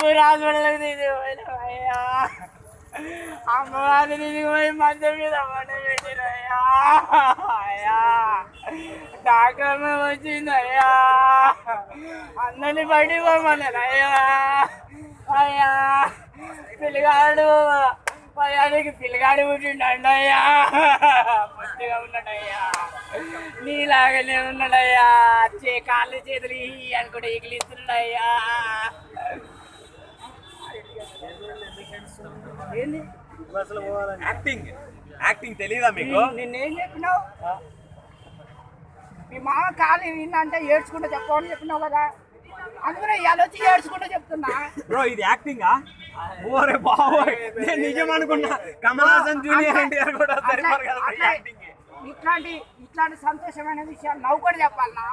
ఊరు హాస్పిటల్కి తీసుకుపోయినావయ్యా. అమ్మవారిని తీసుకుపోయి మంచం మీద పెట్టినయ్యా. అయ్యా డాక్టర్ వచ్చిందయ్యా. అందరినీ బయటికి పోమన్నారయ్యా. అయ్యా పిల్లగాడు పయానికి పిల్లగాడు పుట్టిండండి అయ్యా. మంచిగా ఉన్నాడయ్యా, నీలాగానే ఉన్నాడయ్యా. కాళ్ళు చేతులు అనుకుంటే ఎగిలిస్తున్నాడయ్యా. ఏంది యాక్టింగ్ యాక్టింగ్ తెలియదా మీకు? నిన్నేం చెప్పినావు? మీ మామ కాలు నిన్నంటే ఏడ్చుకుంటూ చెప్పమని చెప్పినావు కదా, అందుకనే ఇవాళ వచ్చి ఏడ్చుకుంటూ చెప్తున్నా. బ్రో ఇది యాక్టింగా? ఓరే బాబోయ్, నేను నిజం అనుకున్నా. కమల్ హాసన్ జూనియర్ ఎన్టీఆర్ కూడా సరిపోరు కదా యాక్టింగ్. ఇట్లాంటి సంతోషమైన విషయాలు నవ్వు కూడా చెప్పాలనా?